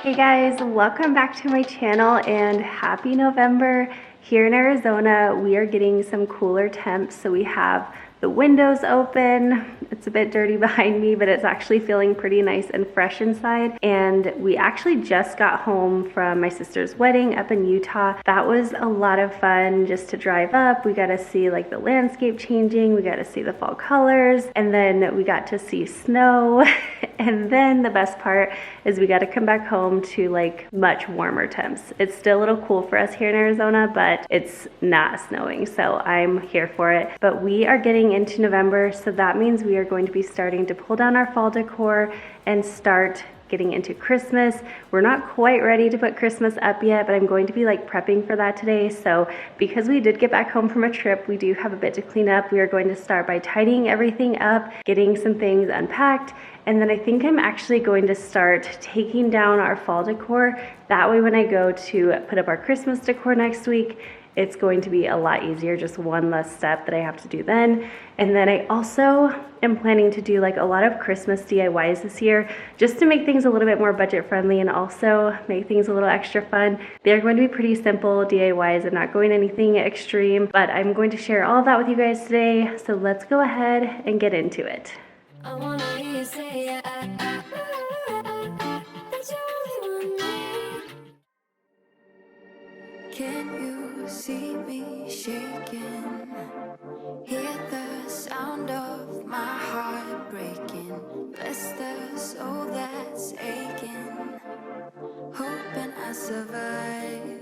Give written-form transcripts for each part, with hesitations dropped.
Hey guys, welcome back to my channel and happy November. Here in Arizona, we are getting some cooler temps, so we have the windows open. It's a bit dirty behind me, but it's actually feeling pretty nice and fresh inside. And we actually just got home from my sister's wedding up in Utah. That was a lot of fun just to drive up. We got to see like the landscape changing. We got to see the fall colors, and then we got to see snow. And then the best part is we got to come back home to like much warmer temps. It's still a little cool for us here in Arizona, but it's not snowing, so I'm here for it. But we are getting into November, so that means we are going to be starting to pull down our fall decor and start getting into Christmas. We're not quite ready to put Christmas up yet, but I'm going to be like prepping for that today. So because we did get back home from a trip, we do have a bit to clean up. We are going to start by tidying everything up, getting some things unpacked, and then I think I'm actually going to start taking down our fall decor. That way when I go to put up our Christmas decor next week, it's going to be a lot easier, just one less step that I have to do then. And then I also am planning to do like a lot of Christmas DIYs this year, just to make things a little bit more budget friendly and also make things a little extra fun. They're going to be pretty simple DIYs. I'm not going anything extreme, but I'm going to share all of that with you guys today. So let's go ahead and get into it. I wanna hear you say that you only want me. Can you see me shaking? Hear the sound of my heart breaking. Bless the soul that's aching, hoping I survive.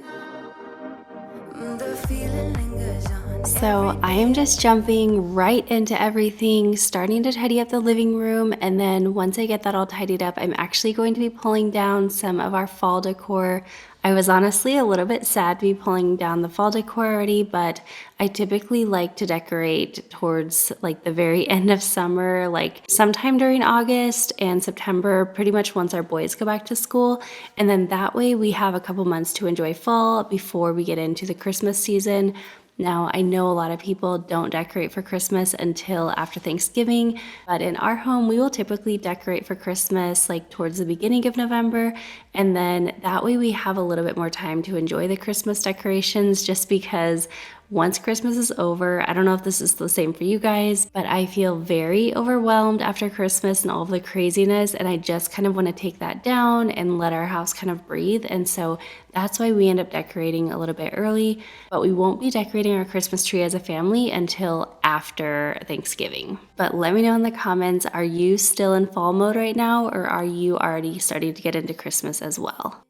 The feeling lingers on. So I am just jumping right into everything, starting to tidy up the living room, and then once I get that all tidied up, I'm actually going to be pulling down some of our fall decor. I was honestly a little bit sad to be pulling down the fall decor already, but I typically like to decorate towards like the very end of summer, like sometime during August and September, pretty much once our boys go back to school. And then that way we have a couple months to enjoy fall before we get into the Christmas season. Now, I know a lot of people don't decorate for Christmas until after Thanksgiving, but in our home, we will typically decorate for Christmas like towards the beginning of November, and then that way we have a little bit more time to enjoy the Christmas decorations, just because once Christmas is over, I don't know if this is the same for you guys, but I feel very overwhelmed after Christmas and all of the craziness, and I just kind of want to take that down and let our house kind of breathe. And so that's why we end up decorating a little bit early, but we won't be decorating our Christmas tree as a family until after Thanksgiving. But let me know in the comments, are you still in fall mode right now, or are you already starting to get into Christmas as well?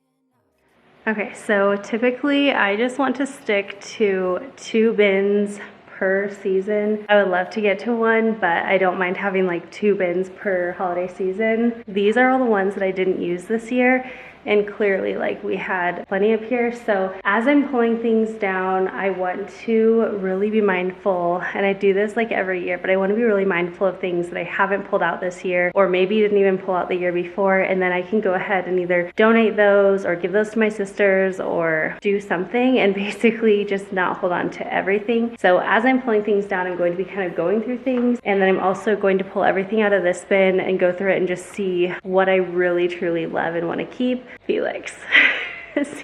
Okay, so typically I just want to stick to 2 bins per season. I would love to get to 1, but I don't mind having like 2 bins per holiday season. These are all the ones that I didn't use this year, and clearly like we had plenty up here. So as I'm pulling things down, I want to really be mindful, and I do this like every year, but I want to be really mindful of things that I haven't pulled out this year, or maybe didn't even pull out the year before, and then I can go ahead and either donate those or give those to my sisters or do something, and basically just not hold on to everything. So as I'm pulling things down, I'm going to be kind of going through things, and then I'm also going to pull everything out of this bin and go through it and just see what I really truly love and want to keep. Felix,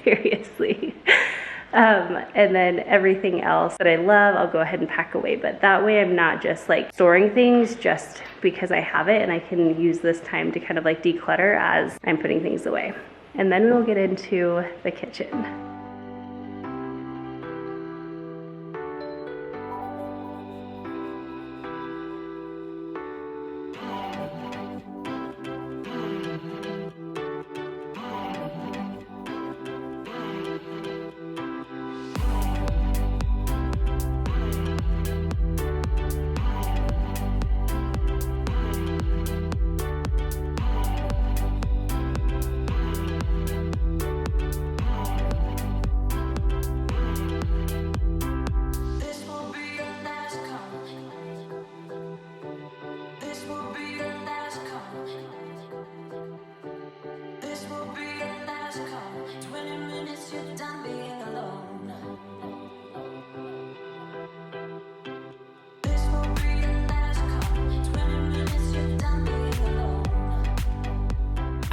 seriously. And then everything else that I love, I'll go ahead and pack away. But that way I'm not just like storing things just because I have it, and I can use this time to kind of like declutter as I'm putting things away. And then we'll get into the kitchen.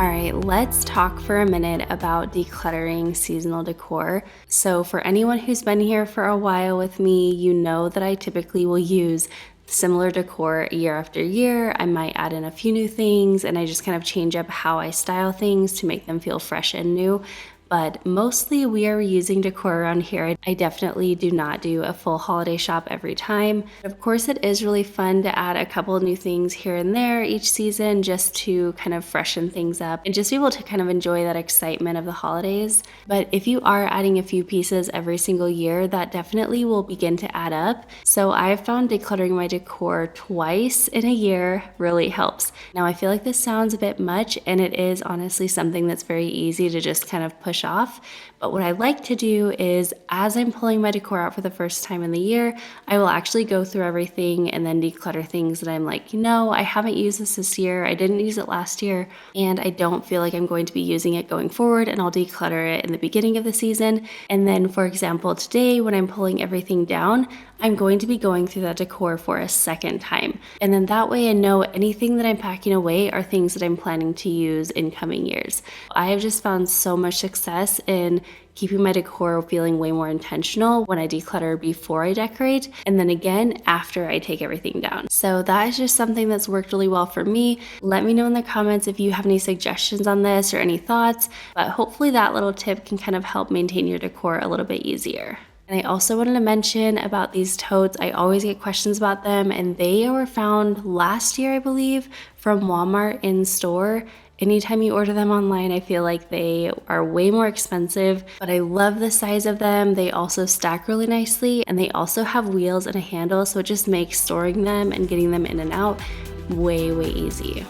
All right, let's talk for a minute about decluttering seasonal decor. So for anyone who's been here for a while with me, you know that I typically will use similar decor year after year. I might add in a few new things and I just kind of change up how I style things to make them feel fresh and new. But mostly we are reusing decor around here. I definitely do not do a full holiday shop every time. Of course, it is really fun to add a couple new things here and there each season just to kind of freshen things up and just be able to kind of enjoy that excitement of the holidays. But if you are adding a few pieces every single year, that definitely will begin to add up. So I've found decluttering my decor twice in a year really helps. Now I feel like this sounds a bit much, and it is honestly something that's very easy to just kind of push off. But what I like to do is, as I'm pulling my decor out for the first time in the year, I will actually go through everything and then declutter things that I'm like, I haven't used this year, I didn't use it last year, and I don't feel like I'm going to be using it going forward, and I'll declutter it in the beginning of the season. And then, for example, today when I'm pulling everything down, I'm going to be going through that decor for a second time. And then that way I know anything that I'm packing away are things that I'm planning to use in coming years. I have just found so much success in keeping my decor feeling way more intentional when I declutter before I decorate, and then again after I take everything down. So that is just something that's worked really well for me. Let me know in the comments if you have any suggestions on this or any thoughts, but hopefully that little tip can kind of help maintain your decor a little bit easier. And I also wanted to mention about these totes. I always get questions about them, and they were found last year, I believe, from Walmart in store. Anytime you order them online, I feel like they are way more expensive, but I love the size of them. They also stack really nicely, and they also have wheels and a handle, so it just makes storing them and getting them in and out way, way easy.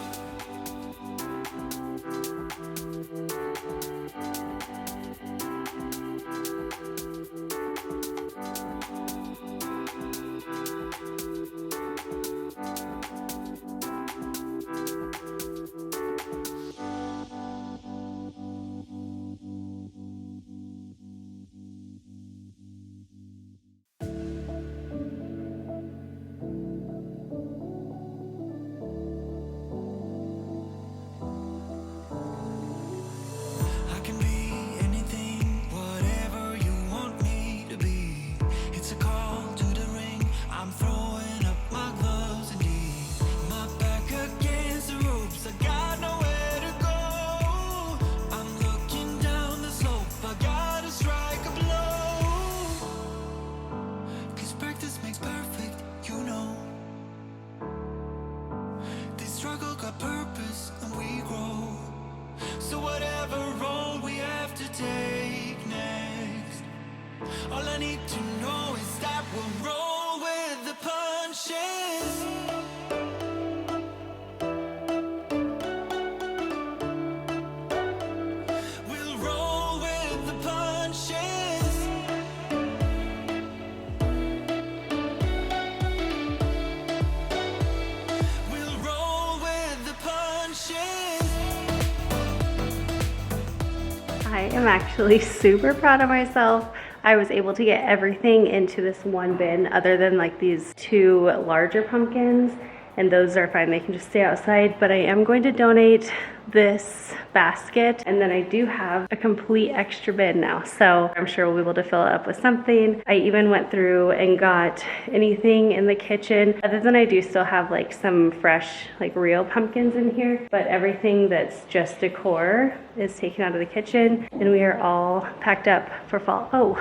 I am actually super proud of myself. I was able to get everything into this one bin other than like these two larger pumpkins, and those are fine, they can just stay outside. But I am going to donate this basket, and then I do have a complete extra bin now, so I'm sure we'll be able to fill it up with something. I even went through and got anything in the kitchen, other than I do still have like some fresh, like real pumpkins in here, but everything that's just decor is taken out of the kitchen, and we are all packed up for fall. Oh,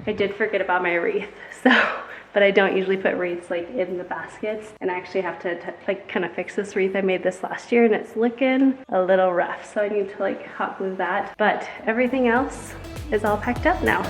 I did forget about my wreath, but I don't usually put wreaths like in the baskets, and I actually have to like kind of fix this wreath. I made this last year and it's looking a little rough, so I need to like hot glue that. But everything else is all packed up now.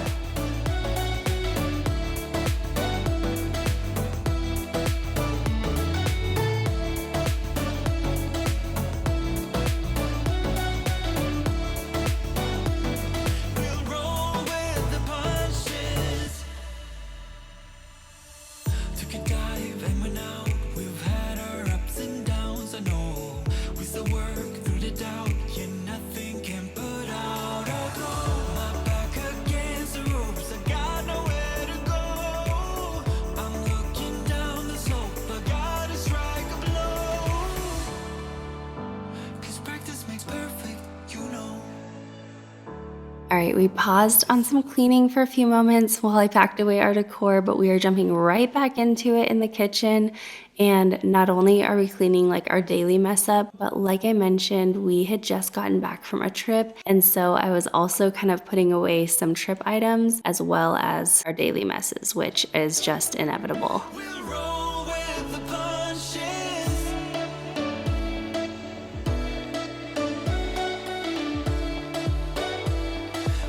All right, we paused on some cleaning for a few moments while I packed away our decor, but we are jumping right back into it in the kitchen. And not only are we cleaning like our daily mess up, but like I mentioned, we had just gotten back from a trip. And so I was also kind of putting away some trip items as well as our daily messes, which is just inevitable. We'll roll with the punches.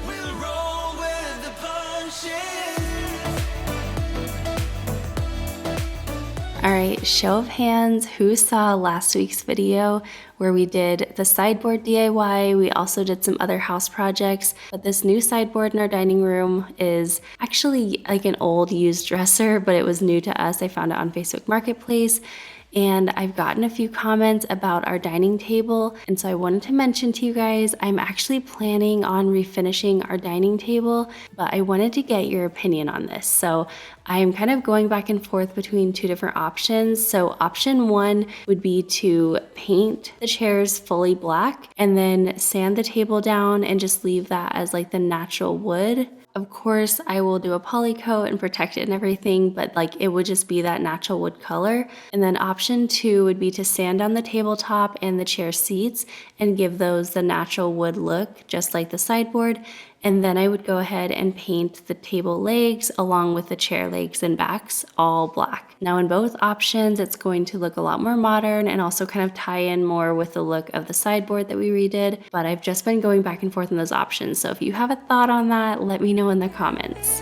We'll roll with the punches. All right, show of hands, who saw last week's video where we did the sideboard DIY? We also did some other house projects, but this new sideboard in our dining room is actually like an old used dresser, but it was new to us. I found it on Facebook Marketplace. And I've gotten a few comments about our dining table. And so I wanted to mention to you guys, I'm actually planning on refinishing our dining table, but I wanted to get your opinion on this. So I'm kind of going back and forth between two different options. So option one would be to paint the chairs fully black and then sand the table down and just leave that as like the natural wood. Of course, I will do a poly coat and protect it and everything, but like it would just be that natural wood color. And then option two would be to sand down the tabletop and the chair seats and give those the natural wood look, just like the sideboard. And then I would go ahead and paint the table legs along with the chair legs and backs all black. Now in both options, it's going to look a lot more modern and also kind of tie in more with the look of the sideboard that we redid. But I've just been going back and forth in those options. So if you have a thought on that, let me know in the comments.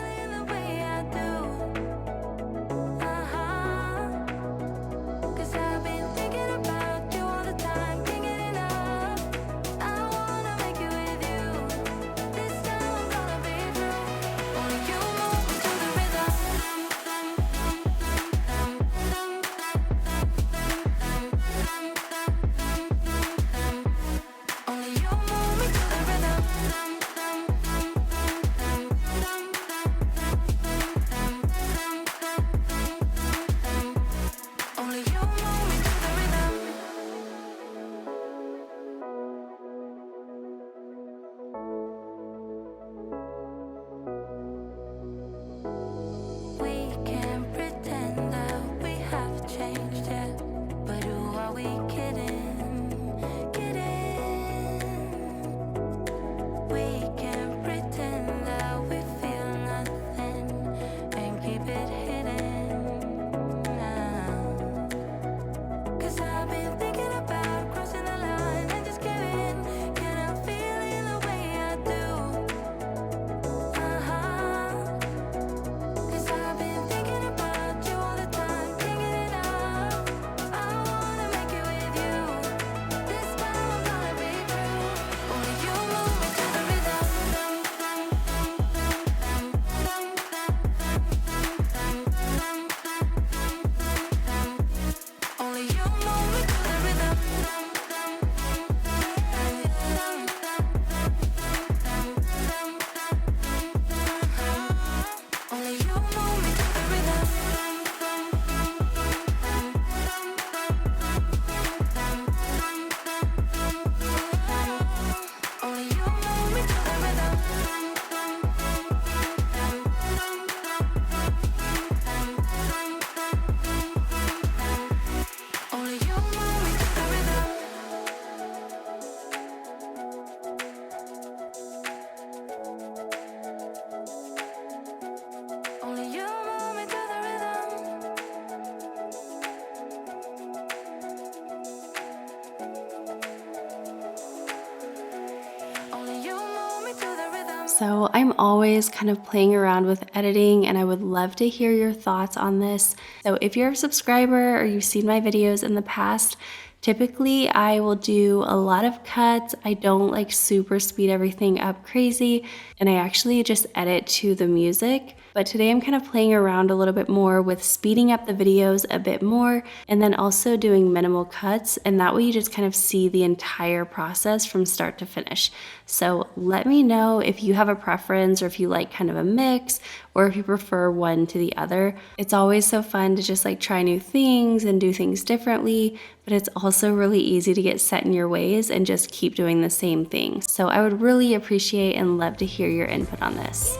So I'm always kind of playing around with editing and I would love to hear your thoughts on this. So if you're a subscriber or you've seen my videos in the past, typically I will do a lot of cuts. I don't like super speed everything up crazy and I actually just edit to the music. But today I'm kind of playing around a little bit more with speeding up the videos a bit more and then also doing minimal cuts, and that way you just kind of see the entire process from start to finish. So let me know if you have a preference or if you like kind of a mix or if you prefer one to the other. It's always so fun to just like try new things and do things differently, but it's also really easy to get set in your ways and just keep doing the same thing. So I would really appreciate and love to hear your input on this.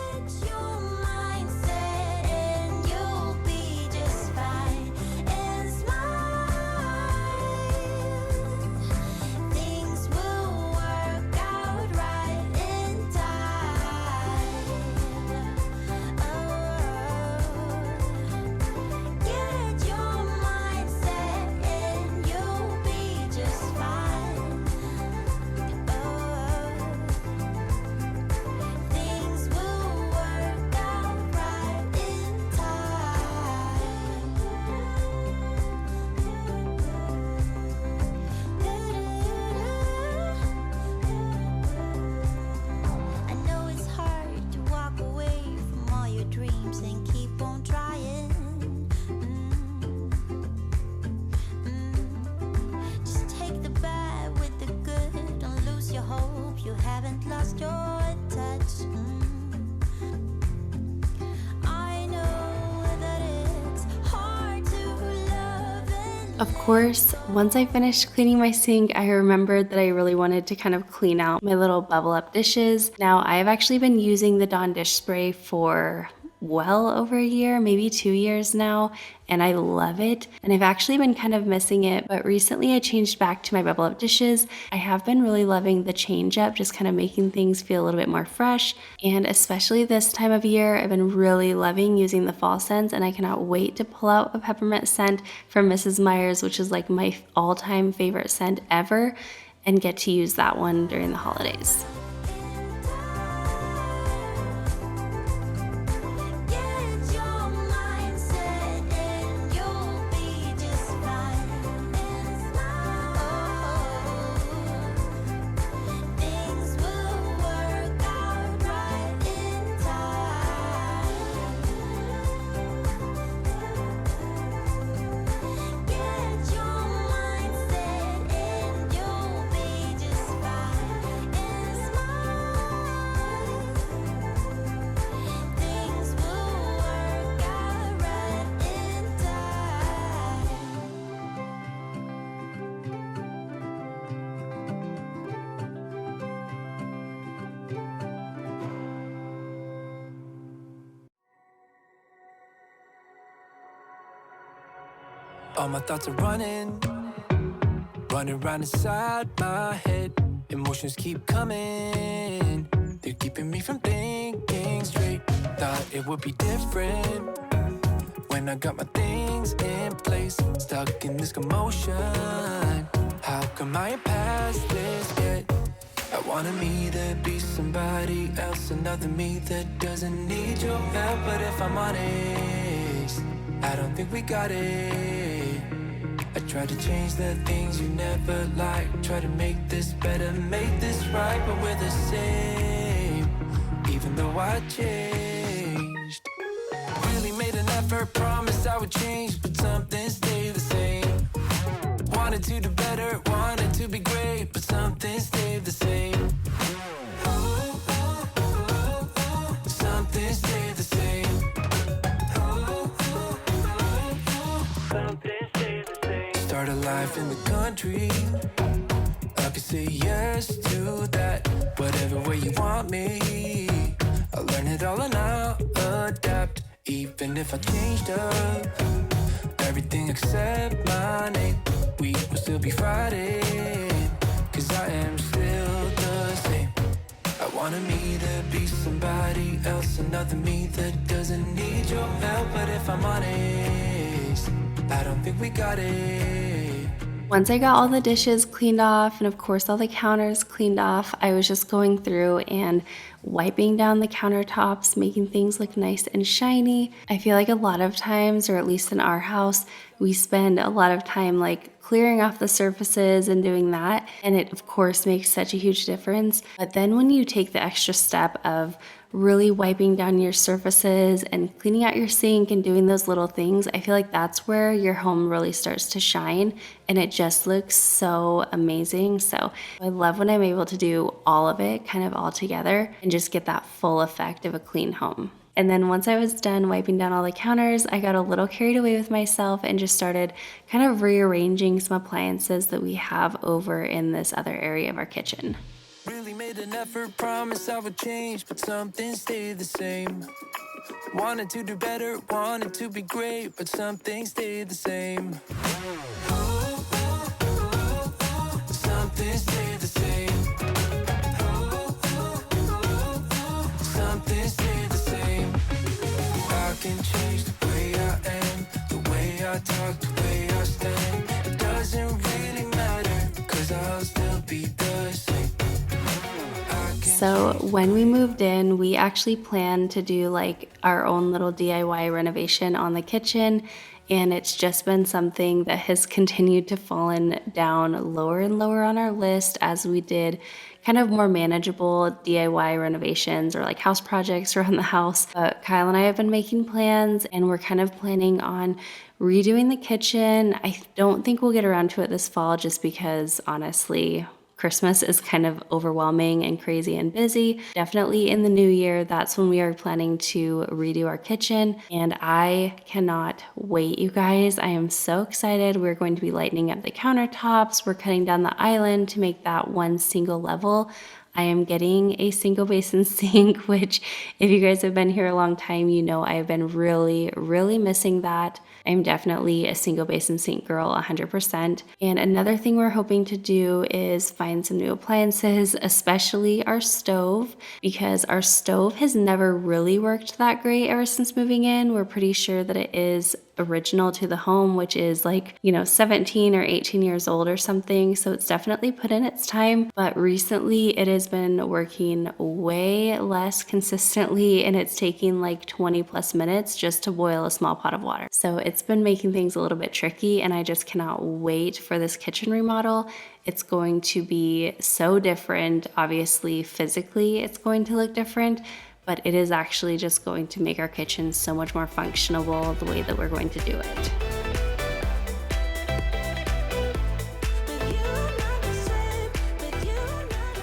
Of course, once I finished cleaning my sink, I remembered that I really wanted to kind of clean out my little bubble up dishes. Now, I've actually been using the Dawn dish spray for well over a year, maybe 2 years now, and I love it. And I've actually been kind of missing it, but recently I changed back to my bubble up dishes. I have been really loving the change up, just kind of making things feel a little bit more fresh. And especially this time of year, I've been really loving using the fall scents, and I cannot wait to pull out a peppermint scent from Mrs. Meyer's, which is like my all-time favorite scent ever, and get to use that one during the holidays. All my thoughts are running around inside my head. Emotions keep coming, they're keeping me from thinking straight. Thought it would be different when I got my things in place. Stuck in this commotion, how come I ain't past this yet? I wanted me to be somebody else, another me that doesn't need your help. But if I'm honest, I don't think we got it. I tried to change the things you never liked, try to make this better, make this right, but we're the same, even though I changed. Really made an effort, promised I would change, but something stayed the same. Wanted to do better, wanted to be great, but something stayed the same. Something stayed the same. Start a life in the country, I could say yes to that. Whatever way you want me, I'll learn it all and I'll adapt. Even if I changed up everything except my name, we will still be Friday, cause I am still the same. I wanted me to be somebody else, another me that doesn't need your help. But if I'm honest, I don't think we got it. Once I got all the dishes cleaned off and of course all the counters cleaned off, I was just going through and wiping down the countertops, making things look nice and shiny. I feel like a lot of times, or at least in our house, we spend a lot of time like clearing off the surfaces and doing that. And it of course makes such a huge difference. But then when you take the extra step of really wiping down your surfaces and cleaning out your sink and doing those little things, I feel like that's where your home really starts to shine and it just looks so amazing. So I love when I'm able to do all of it kind of all together and just get that full effect of a clean home. And then once I was done wiping down all the counters, I got a little carried away with myself and just started kind of rearranging some appliances that we have over in this other area of our kitchen. Really made an effort, promise I would change, but something stayed the same. Wanted to do better, wanted to be great, but something stayed the same. Something stayed the same. Something stayed the same. I can change the way I am, the way I talk, the way I stand. It doesn't really matter, 'cause I'll still be the same. So when we moved in, we actually planned to do like our own little DIY renovation on the kitchen, and it's just been something that has continued to fallen down lower and lower on our list as we did kind of more manageable DIY renovations or like house projects around the house. But Kyle and I have been making plans, and we're kind of planning on redoing the kitchen. I don't think we'll get around to it this fall just because honestly, Christmas is kind of overwhelming and crazy and busy. Definitely in the new year, that's when we are planning to redo our kitchen. And I cannot wait, you guys. I am so excited. We're going to be lightening up the countertops. We're cutting down the island to make that one single level. I am getting a single basin sink, which if you guys have been here a long time, you know I've been really, really missing that. I'm definitely a single basin sink girl, 100%. And another thing we're hoping to do is find some new appliances, especially our stove, because our stove has never really worked that great ever since moving in. We're pretty sure that it is original to the home, which is like, 17 or 18 years old or something. So it's definitely put in its time. But recently it has been working way less consistently, and it's taking like 20 plus minutes just to boil a small pot of water. So it's been making things a little bit tricky, and I just cannot wait for this kitchen remodel. It's going to be so different. Obviously, physically, it's going to look different, but it is actually just going to make our kitchen so much more functional the way that we're going to do it.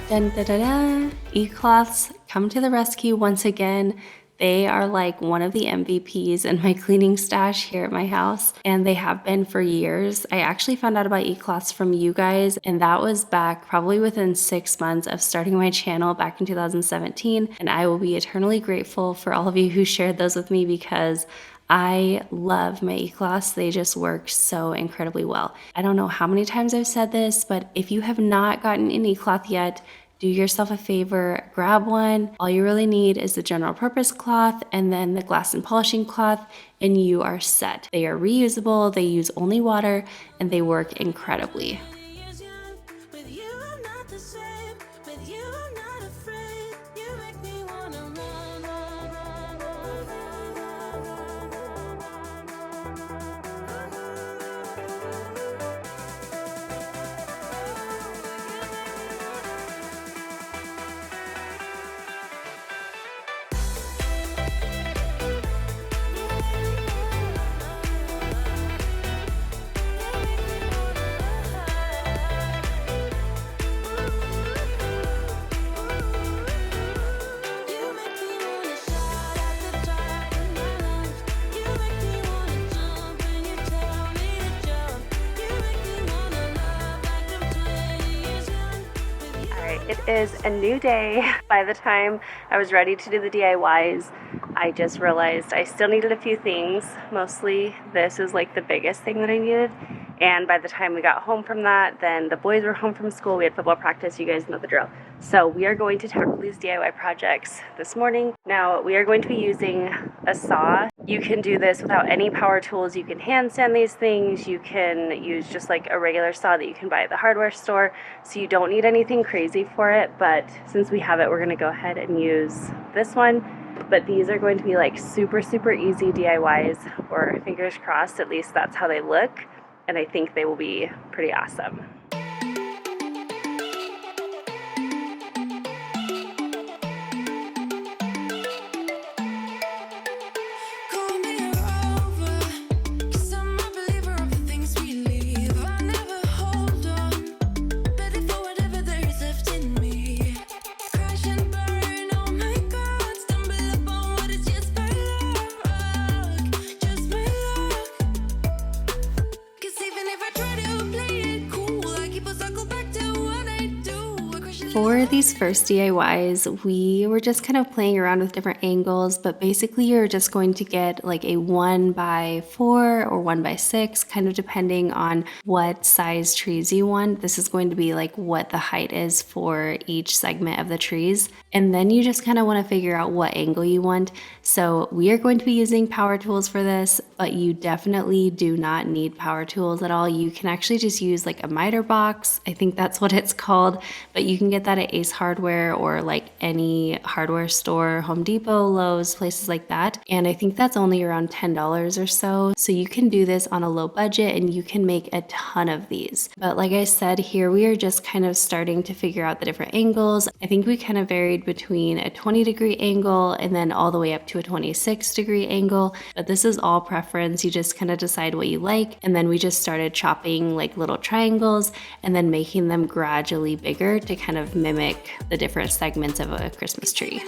Dun, da, da, da. E-cloths come to the rescue once again. They are like one of the MVPs in my cleaning stash here at my house, and they have been for years. I actually found out about e-cloths from you guys, and that was back probably within 6 months of starting my channel back in 2017, and I will be eternally grateful for all of you who shared those with me because I love my e-cloths. They just work so incredibly well. I don't know how many times I've said this, but if you have not gotten an e-cloth yet, do yourself a favor, grab one. All you really need is the general purpose cloth and then the glass and polishing cloth, and you are set. They are reusable, they use only water, and they work incredibly. It is a new day. By the time I was ready to do the DIYs, I just realized I still needed a few things. Mostly this is like the biggest thing that I needed. And by the time we got home from that, then the boys were home from school. We had football practice. You guys know the drill. So we are going to tackle these DIY projects this morning. Now we are going to be using a saw. You can do this without any power tools. You can hand sand these things. You can use just like a regular saw that you can buy at the hardware store. So you don't need anything crazy for it. But since we have it, we're going to go ahead and use this one. But these are going to be like super, super easy DIYs, or fingers crossed, at least that's how they look. And I think they will be pretty awesome. For these first DIYs, we were just kind of playing around with different angles, but basically you're just going to get like a 1x4 or 1x6, kind of depending on what size trees you want. This is going to be like what the height is for each segment of the trees. And then you just kind of want to figure out what angle you want. So we are going to be using power tools for this, but you definitely do not need power tools at all. You can actually just use like a miter box. I think that's what it's called, but you can get that at Ace Hardware or like any hardware store, Home Depot, Lowe's, places like that. And I think that's only around $10 or so. So you can do this on a low budget and you can make a ton of these. But like I said, here we are just kind of starting to figure out the different angles. I think we kind of varied between a 20-degree angle and then all the way up to a 26-degree angle. But this is all preference. You just kind of decide what you like. And then we just started chopping like little triangles and then making them gradually bigger to kind of mimic the different segments of a Christmas tree.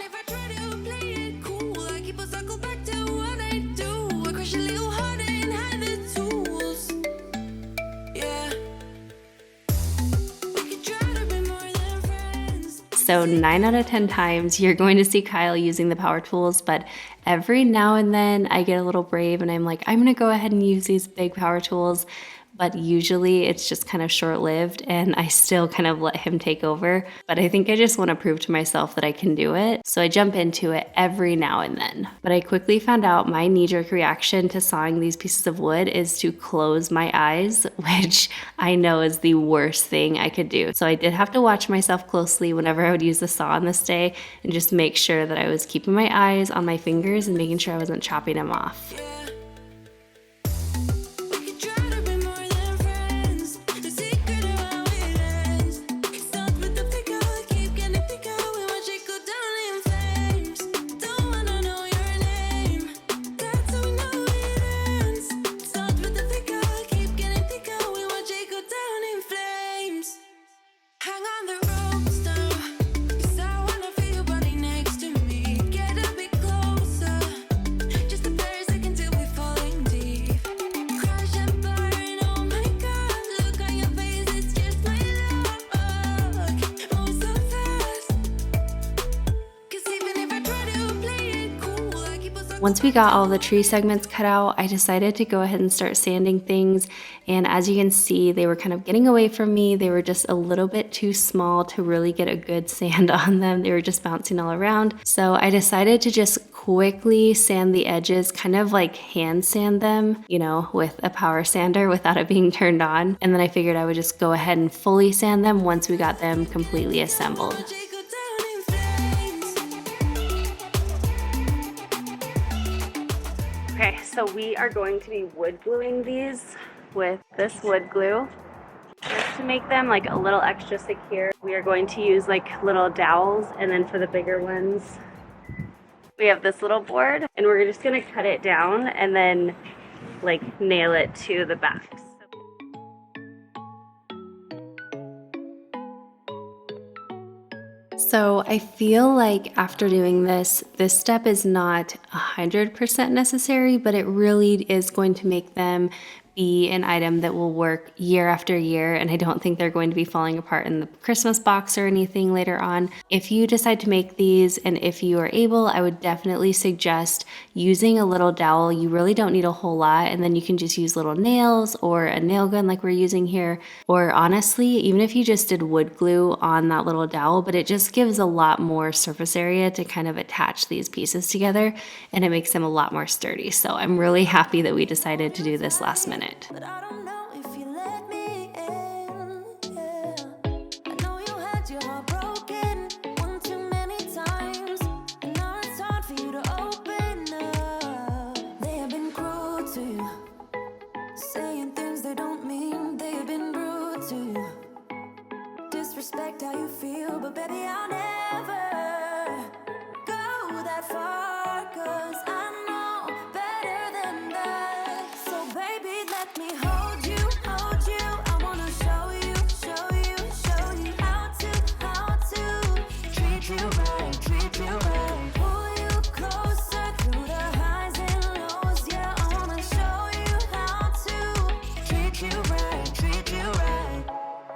So 9 out of 10 times you're going to see Kyle using the power tools, but every now and then I get a little brave and I'm like, I'm gonna go ahead and use these big power tools. But usually it's just kind of short-lived and I still kind of let him take over. But I think I just want to prove to myself that I can do it. So I jump into it every now and then. But I quickly found out my knee-jerk reaction to sawing these pieces of wood is to close my eyes, which I know is the worst thing I could do. So I did have to watch myself closely whenever I would use the saw on this day and just make sure that I was keeping my eyes on my fingers and making sure I wasn't chopping them off. Once we got all the tree segments cut out, I decided to go ahead and start sanding things. And as you can see, they were kind of getting away from me. They were just a little bit too small to really get a good sand on them. They were just bouncing all around. So I decided to just quickly sand the edges, kind of like hand sand them, you know, with a power sander without it being turned on. And then I figured I would just go ahead and fully sand them once we got them completely assembled. Okay, so we are going to be wood gluing these with this wood glue. Just to make them like a little extra secure, we are going to use like little dowels, and then for the bigger ones, we have this little board, and we're just gonna cut it down and then like nail it to the backs. So I feel like after doing this step is not 100% necessary, but it really is going to make them be an item that will work year after year, and I don't think they're going to be falling apart in the Christmas box or anything later on. If you decide to make these, and if you are able, I would definitely suggest using a little dowel. You really don't need a whole lot, and then you can just use little nails or a nail gun like we're using here, or honestly, even if you just did wood glue on that little dowel, but it just gives a lot more surface area to kind of attach these pieces together, and it makes them a lot more sturdy. So I'm really happy that we decided to do this last minute. But I don't know if you let me in, yeah. I know you had your heart broken one too many times, and now it's hard for you to open up. They have been cruel to you, saying things they don't mean. They have been rude to you, disrespect how you feel. But baby, I'll never go that far, 'cause I know better than that. So baby, let me hold you, hold you. I wanna show you, show you, show you how to treat you right, treat you right. Pull you closer through the highs and lows. Yeah, I wanna show you how to treat you right, treat you right.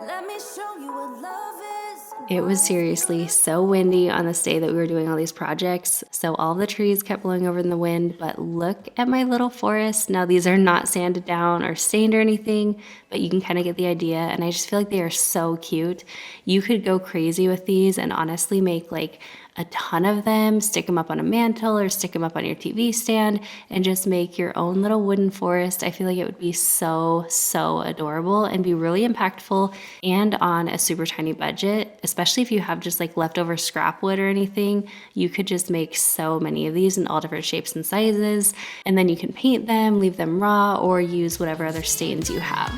Let me show you what love is. It was seriously so windy on this day that we were doing all these projects, so all the trees kept blowing over in the wind, but look at my little forest. Now these are not sanded down or stained or anything, but you can kind of get the idea, and I just feel like they are so cute. You could go crazy with these and honestly make like a ton of them, stick them up on a mantle or stick them up on your TV stand and just make your own little wooden forest. I feel like it would be so adorable and be really impactful and on a super tiny budget, especially if you have just like leftover scrap wood or anything. You could just make so many of these in all different shapes and sizes, and then you can paint them, leave them raw, or use whatever other stains you have.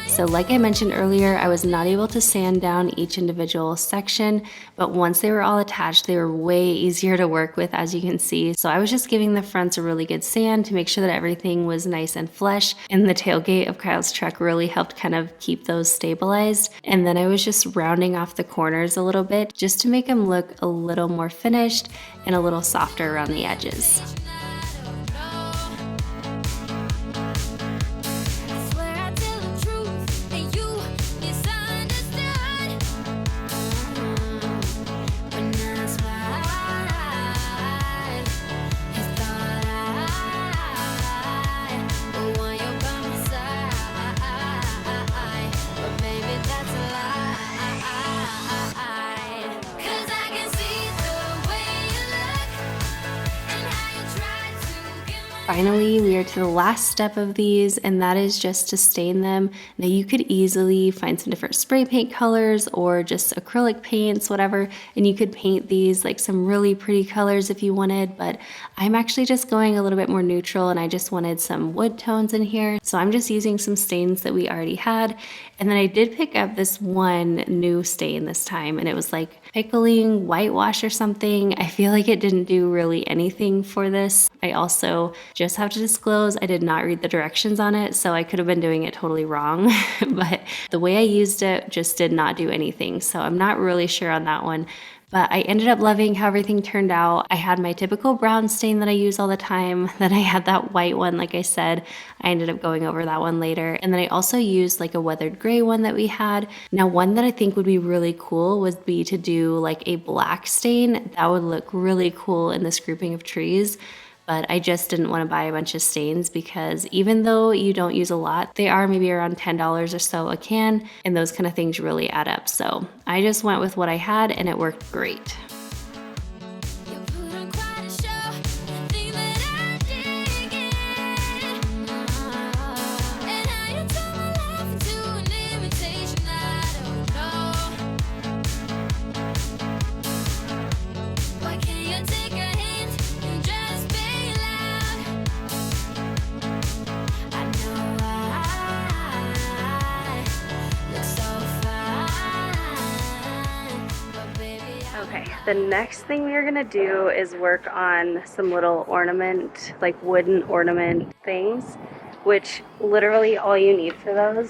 So like I mentioned earlier, I was not able to sand down each individual section, but once they were all attached, they were way easier to work with, as you can see. So I was just giving the fronts a really good sand to make sure that everything was nice and flush, and the tailgate of Kyle's truck really helped kind of keep those stabilized. And then I was just rounding off the corners a little bit just to make them look a little more finished and a little softer around the edges. Finally, we are to the last step of these, and that is just to stain them. Now you could easily find some different spray paint colors or just acrylic paints, whatever, and you could paint these like some really pretty colors if you wanted, but I'm actually just going a little bit more neutral and I just wanted some wood tones in here. So I'm just using some stains that we already had. And then I did pick up this one new stain this time, and it was like pickling whitewash or something. I feel like it didn't do really anything for this. I also just have to disclose I did not read the directions on it, so I could have been doing it totally wrong. But the way I used it just did not do anything, so I'm not really sure on that one. But I ended up loving how everything turned out. I had my typical brown stain that I use all the time. Then I had that white one, like I said. I ended up going over that one later. And then I also used like a weathered gray one that we had. Now, one that I think would be really cool would be to do like a black stain. That would look really cool in this grouping of trees. But I just didn't want to buy a bunch of stains because even though you don't use a lot, they are maybe around $10 or so a can, and those kind of things really add up. So I just went with what I had and it worked great. Okay, the next thing we are gonna do is work on some little ornament, like wooden ornament things, which literally all you need for those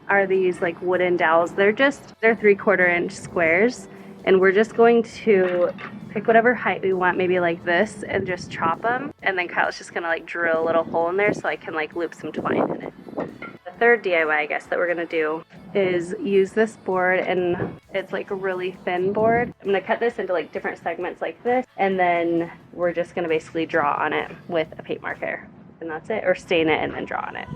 are these like wooden dowels. They're 3/4 inch squares, and we're just going to pick whatever height we want, maybe like this, and just chop them. And then Kyle's just gonna like drill a little hole in there so I can like loop some twine in it. The third DIY, I guess, that we're gonna do is use this board, and it's like a really thin board. I'm gonna cut this into like different segments like this, and then we're just gonna basically draw on it with a paint marker, and that's it, or stain it and then draw on it.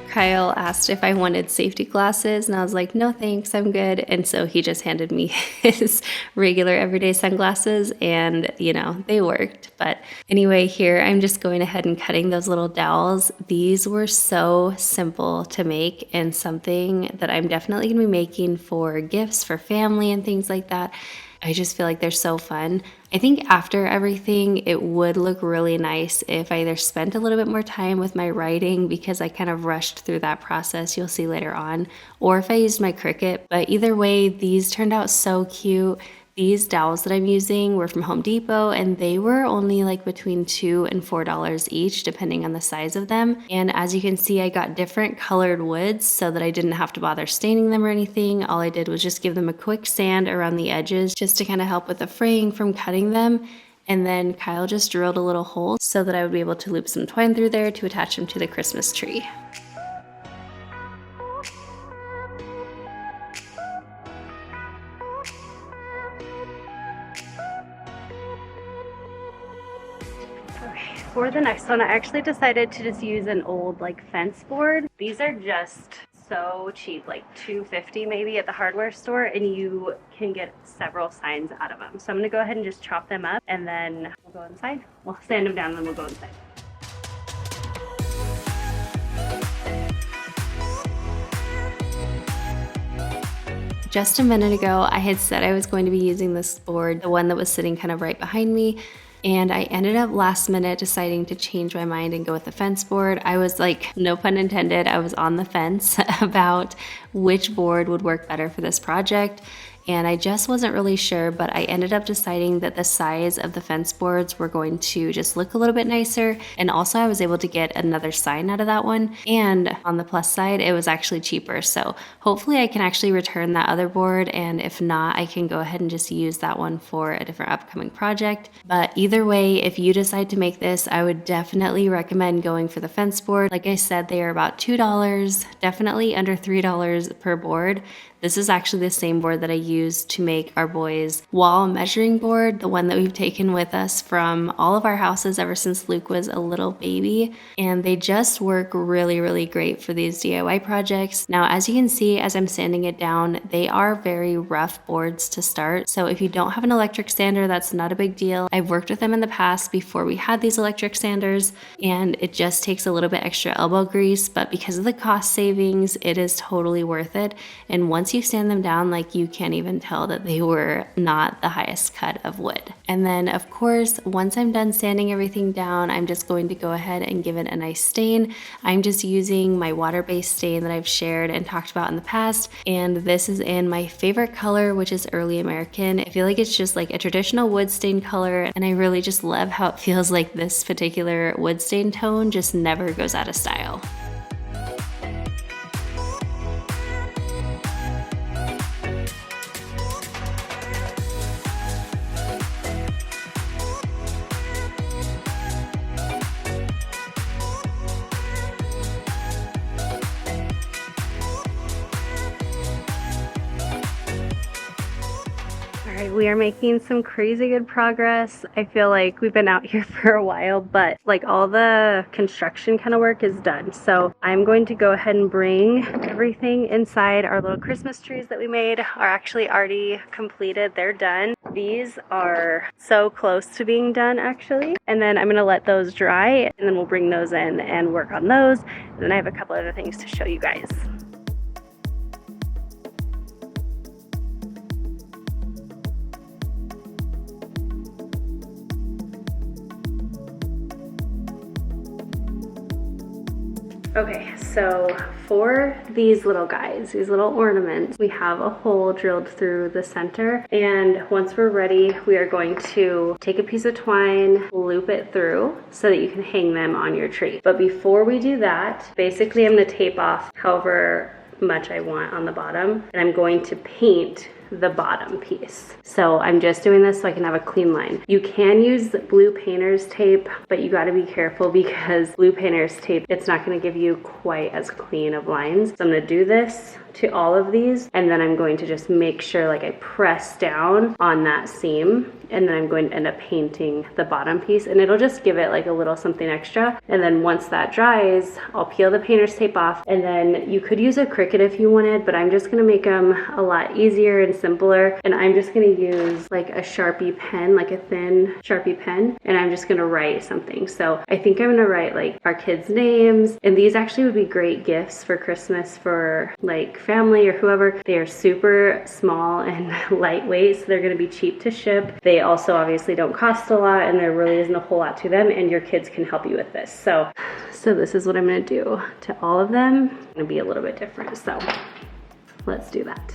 Kyle asked if I wanted safety glasses, and I was like, no thanks, I'm good. And so he just handed me his regular everyday sunglasses, and you know, they worked. But anyway, here I'm just going ahead and cutting those little dowels. These were so simple to make, and something that I'm definitely gonna be making for gifts for family and things like that. I just feel like they're so fun. I think after everything, it would look really nice if I either spent a little bit more time with my writing, because I kind of rushed through that process, you'll see later on, or if I used my Cricut. But either way, these turned out so cute. These dowels that I'm using were from Home Depot, and they were only like between $2 and $4 each, depending on the size of them. And as you can see, I got different colored woods so that I didn't have to bother staining them or anything. All I did was just give them a quick sand around the edges just to kind of help with the fraying from cutting them. And then Kyle just drilled a little hole so that I would be able to loop some twine through there to attach them to the Christmas tree. For the next one, I actually decided to just use an old like fence board. These are just so cheap, like $2.50 maybe at the hardware store, and you can get several signs out of them. So I'm gonna go ahead and just chop them up, and then we'll go inside. We'll sand them down and then we'll go inside. Just a minute ago, I had said I was going to be using this board, the one that was sitting kind of right behind me. And I ended up last minute deciding to change my mind and go with the fence board. I was like, no pun intended, I was on the fence about which board would work better for this project. And I just wasn't really sure, but I ended up deciding that the size of the fence boards were going to just look a little bit nicer. And also I was able to get another sign out of that one. And on the plus side, it was actually cheaper. So hopefully I can actually return that other board. And if not, I can go ahead and just use that one for a different upcoming project. But either way, if you decide to make this, I would definitely recommend going for the fence board. Like I said, they are about $2, definitely under $3 per board. This is actually the same board that I used to make our boys' wall measuring board, the one that we've taken with us from all of our houses ever since Luke was a little baby. And they just work really, really great for these DIY projects. Now, as you can see, as I'm sanding it down, they are very rough boards to start. So if you don't have an electric sander, that's not a big deal. I've worked with them in the past before we had these electric sanders, and it just takes a little bit extra elbow grease, but because of the cost savings, it is totally worth it. And once you sand them down, like, you can't even tell that they were not the highest cut of wood. And then of course, once I'm done sanding everything down, I'm just going to go ahead and give it a nice stain. I'm just using my water-based stain that I've shared and talked about in the past, and this is in my favorite color, which is Early American. I feel like it's just like a traditional wood stain color, and I really just love how it feels like this particular wood stain tone just never goes out of style. We are making some crazy good progress. I feel like we've been out here for a while, but like all the construction kind of work is done. So I'm going to go ahead and bring everything inside. Our little Christmas trees that we made are actually already completed. They're done. These are so close to being done actually. And then I'm gonna let those dry, and then we'll bring those in and work on those. And then I have a couple other things to show you guys. Okay, so for these little guys, these little ornaments, we have a hole drilled through the center, and once we're ready, we are going to take a piece of twine, loop it through so that you can hang them on your tree. But before we do that, basically I'm going to tape off however much I want on the bottom, and I'm going to paint the bottom piece. So I'm just doing this so I can have a clean line. You can use blue painter's tape, but you got to be careful because blue painter's tape, it's not going to give you quite as clean of lines. So I'm going to do this to all of these, and then I'm going to just make sure like I press down on that seam, and then I'm going to end up painting the bottom piece, and it'll just give it like a little something extra. And then once that dries, I'll peel the painter's tape off, and then you could use a Cricut if you wanted, but I'm just going to make them a lot easier and simpler. And I'm just going to use like a Sharpie pen, like a thin Sharpie pen, and I'm just going to write something. So I think I'm going to write like our kids' names, and these actually would be great gifts for Christmas for like family or whoever. They are super small and lightweight, so they're going to be cheap to ship. They also obviously don't cost a lot, and there really isn't a whole lot to them, and your kids can help you with this. So this is what I'm going to do to all of them. It's going to be a little bit different, so let's do that.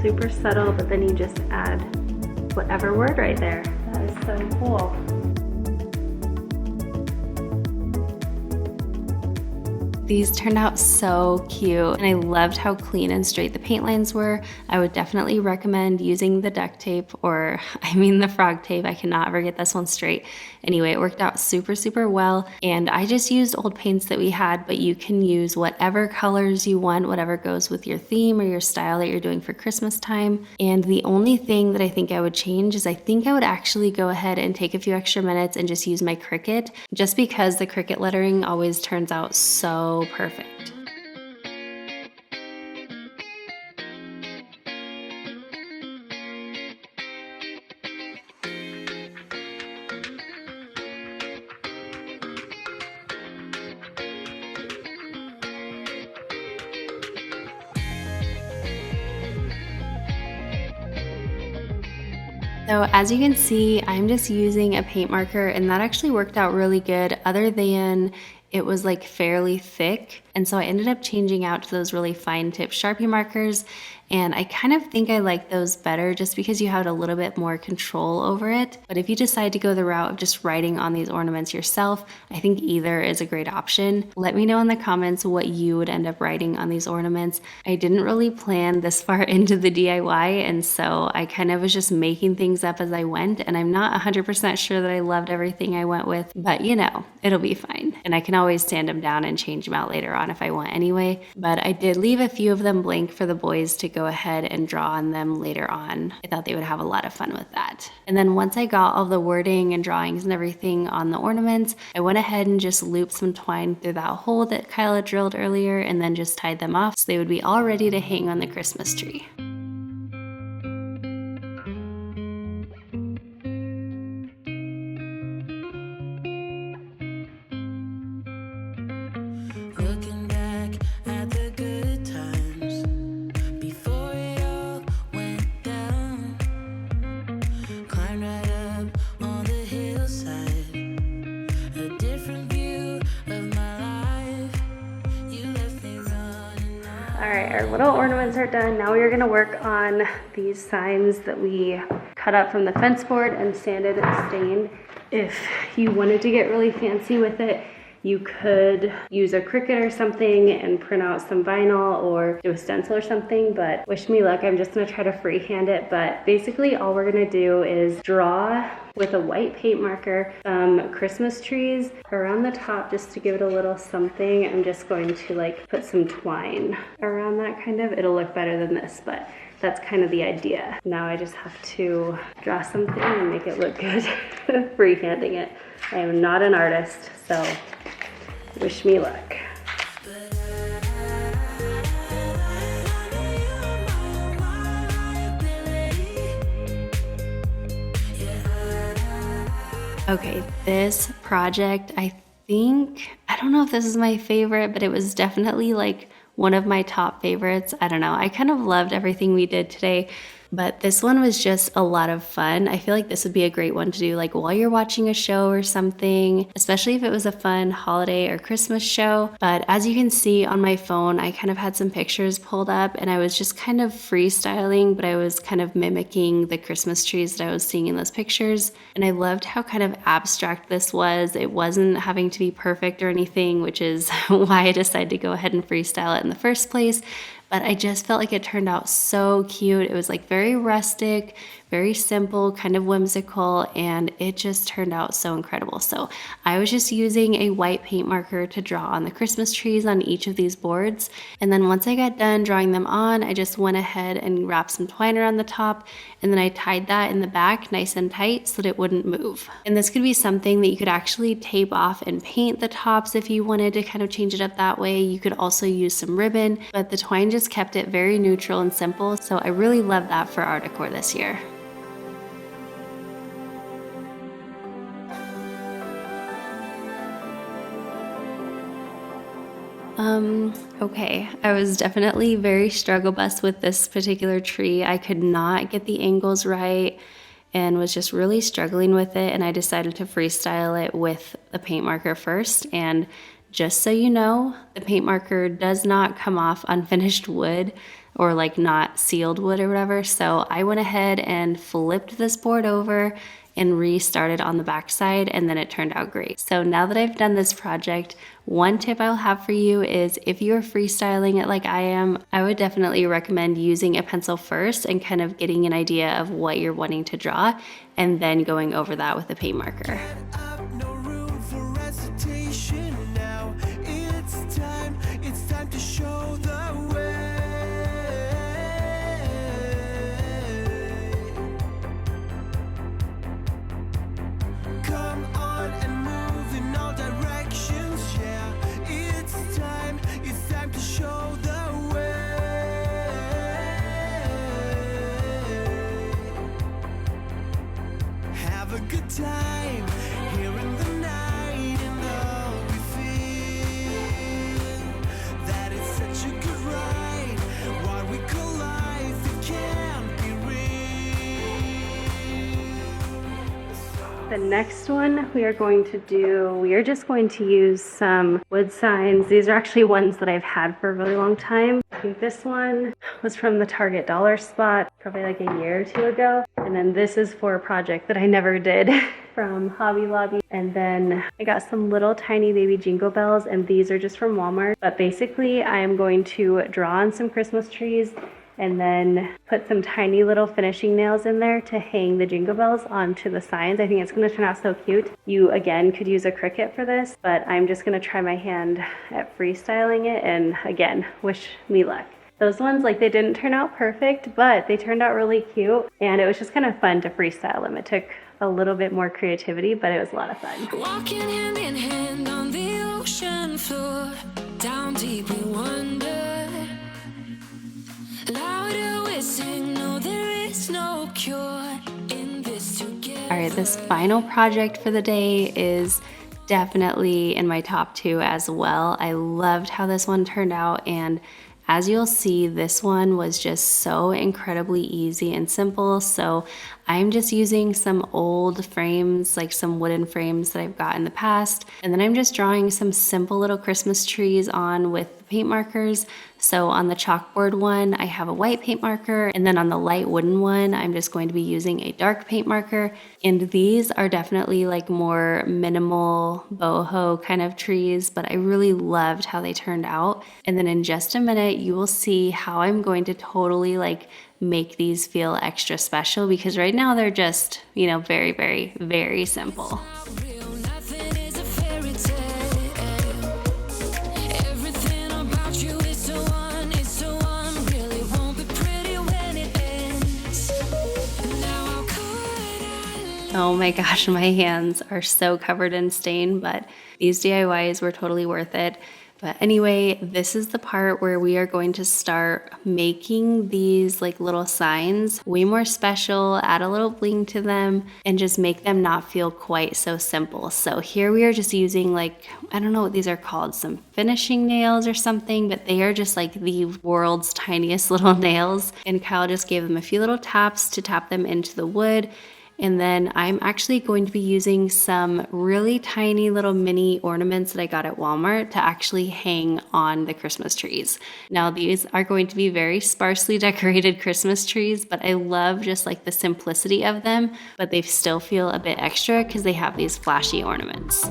super subtle, but then you just add whatever word right there. That is so cool. These turned out so cute, and I loved how clean and straight the paint lines were. I would definitely recommend using the duct tape, or I mean the frog tape. I cannot ever get this one straight. Anyway, it worked out super, super well, and I just used old paints that we had, but you can use whatever colors you want, whatever goes with your theme or your style that you're doing for Christmas time. And the only thing that I think I would change is I think I would actually go ahead and take a few extra minutes and just use my Cricut, just because the Cricut lettering always turns out so perfect. So as you can see, I'm just using a paint marker, and that actually worked out really good, other than it was like fairly thick. And so I ended up changing out to those really fine tip Sharpie markers. And I kind of think I like those better just because you have a little bit more control over it. But if you decide to go the route of just writing on these ornaments yourself, I think either is a great option. Let me know in the comments what you would end up writing on these ornaments. I didn't really plan this far into the DIY, and so I kind of was just making things up as I went, and I'm not 100% sure that I loved everything I went with, but you know, it'll be fine. And I can always sand them down and change them out later on if I want anyway. But I did leave a few of them blank for the boys to go ahead and draw on them later on. I thought they would have a lot of fun with that. And then once I got all the wording and drawings and everything on the ornaments, I went ahead and just looped some twine through that hole that Kyla drilled earlier, and then just tied them off so they would be all ready to hang on the Christmas tree. Alright, our little ornaments are done. Now we are going to work on these signs that we cut up from the fence board and sanded and stained. If you wanted to get really fancy with it, you could use a Cricut or something and print out some vinyl or do a stencil or something, but wish me luck. I'm just going to try to freehand it. But basically all we're going to do is draw with a white paint marker some Christmas trees around the top just to give it a little something. I'm just going to like put some twine around that kind of. It'll look better than this, but that's kind of the idea. Now I just have to draw something and make it look good freehanding it. I am not an artist, so wish me luck. Okay, this project, I don't know if this is my favorite, but it was definitely like one of my top favorites. I don't know. I kind of loved everything we did today, but this one was just a lot of fun. I feel like this would be a great one to do like while you're watching a show or something, especially if it was a fun holiday or Christmas show. But as you can see on my phone, I kind of had some pictures pulled up and I was just kind of freestyling, but I was kind of mimicking the Christmas trees that I was seeing in those pictures. And I loved how kind of abstract this was. It wasn't having to be perfect or anything, which is why I decided to go ahead and freestyle it in the first place. But I just felt like it turned out so cute. It was like very rustic, very simple, kind of whimsical, and it just turned out so incredible. So I was just using a white paint marker to draw on the Christmas trees on each of these boards. And then once I got done drawing them on, I just went ahead and wrapped some twine around the top, and then I tied that in the back nice and tight so that it wouldn't move. And this could be something that you could actually tape off and paint the tops if you wanted to kind of change it up that way. You could also use some ribbon, but the twine just kept it very neutral and simple. So I really love that for our decor this year. Okay, I was definitely very struggle bus with this particular tree. I could not get the angles right and was just really struggling with it, and I decided to freestyle it with the paint marker first. And just so you know, the paint marker does not come off unfinished wood. or like not sealed wood or whatever. So I went ahead and flipped this board over and restarted on the back side, and then it turned out great. So now that I've done this project, one tip I'll have for you is if you're freestyling it like I am, I would definitely recommend using a pencil first and kind of getting an idea of what you're wanting to draw, and then going over that with a paint marker. Time here in the night, and all we feel that it's such a good ride. What we call life, it can't be real. The next one we are going to do, we are just going to use some wood signs. These are actually ones that I've had for a really long time. I think this one was from the Target dollar spot probably like a year or two ago. And then this is for a project that I never did from Hobby Lobby. And then I got some little tiny baby jingle bells, and these are just from Walmart. But basically I am going to draw on some Christmas trees and then put some tiny little finishing nails in there to hang the jingle bells onto the signs. I think it's gonna turn out so cute. You, again, could use a Cricut for this, but I'm just gonna try my hand at freestyling it, and again, wish me luck. Those ones, like, they didn't turn out perfect, but they turned out really cute, and it was just kind of fun to freestyle them. It took a little bit more creativity, but it was a lot of fun. Walking hand in hand on the ocean floor, down deep we wonder. Louder we sing, no, there is no cure in this together. All right, this final project for the day is definitely in my top 2 as well. I loved how this one turned out, and as you'll see, this one was just so incredibly easy and simple. So I'm just using some old frames, like some wooden frames that I've got in the past. And then I'm just drawing some simple little Christmas trees on with paint markers. So on the chalkboard one, I have a white paint marker, and then on the light wooden one, I'm just going to be using a dark paint marker. And these are definitely like more minimal boho kind of trees, but I really loved how they turned out. And then in just a minute, you will see how I'm going to totally like make these feel extra special, because right now they're just, you know, very, very, very simple. Oh my gosh, my hands are so covered in stain, but these DIYs were totally worth it. But anyway, this is the part where we are going to start making these like little signs way more special, add a little bling to them, and just make them not feel quite so simple. So here we are just using like, I don't know what these are called, some finishing nails or something, but they are just like the world's tiniest little nails. And Kyle just gave them a few little taps to tap them into the wood. And then I'm actually going to be using some really tiny little mini ornaments that I got at Walmart to actually hang on the Christmas trees. Now these are going to be very sparsely decorated Christmas trees, but I love just like the simplicity of them, but they still feel a bit extra because they have these flashy ornaments.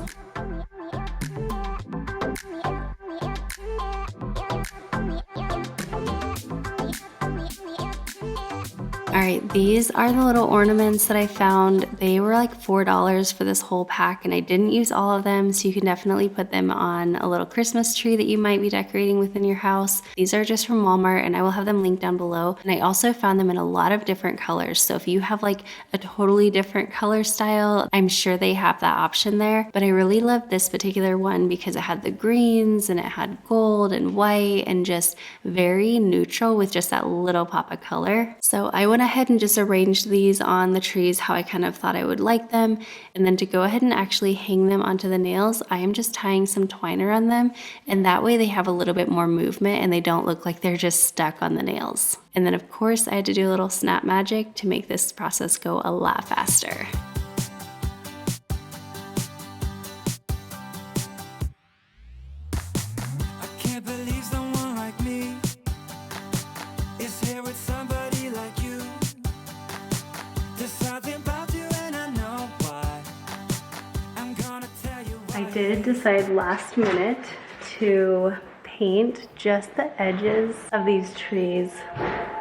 All right, these are the little ornaments that I found. They were like $4 for this whole pack, and I didn't use all of them, so you can definitely put them on a little Christmas tree that you might be decorating within your house. These are just from Walmart, and I will have them linked down below. And I also found them in a lot of different colors, so if you have like a totally different color style, I'm sure they have that option there. But I really loved this particular one because it had the greens and it had gold and white and just very neutral with just that little pop of color. So I went ahead and just arranged these on the trees how I kind of thought I would like them. And then to go ahead and actually hang them onto the nails, I am just tying some twine around them, and that way they have a little bit more movement and they don't look like they're just stuck on the nails. And then of course I had to do a little snap magic to make this process go a lot faster. did decide last minute to paint just the edges of these trees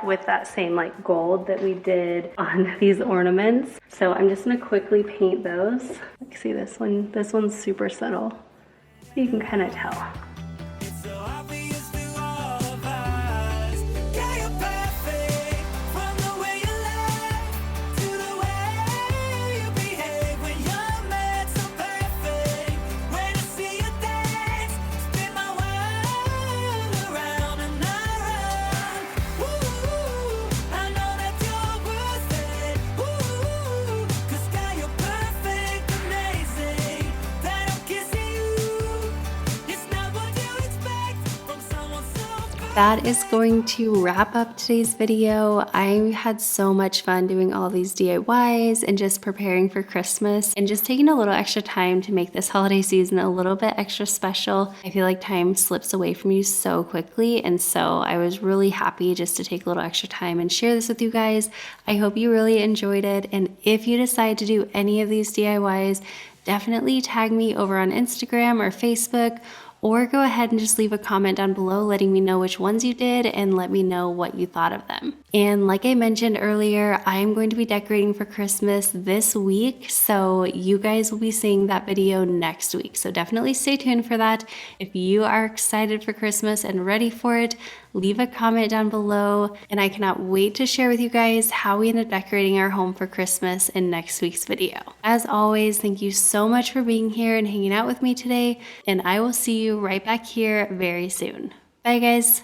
with that same like gold that we did on these ornaments. So I'm just gonna quickly paint those. Like, see this one? This one's super subtle. You can kind of tell. That is going to wrap up today's video. I had so much fun doing all these DIYs and just preparing for Christmas and just taking a little extra time to make this holiday season a little bit extra special. I feel like time slips away from you so quickly, and so I was really happy just to take a little extra time and share this with you guys. I hope you really enjoyed it, and if you decide to do any of these DIYs, definitely tag me over on Instagram or Facebook, or go ahead and just leave a comment down below letting me know which ones you did and let me know what you thought of them. And like I mentioned earlier, I am going to be decorating for Christmas this week, so you guys will be seeing that video next week. So definitely stay tuned for that. If you are excited for Christmas and ready for it, leave a comment down below, and I cannot wait to share with you guys how we end up decorating our home for Christmas in next week's video. As always, thank you so much for being here and hanging out with me today, and I will see you right back here very soon. Bye guys.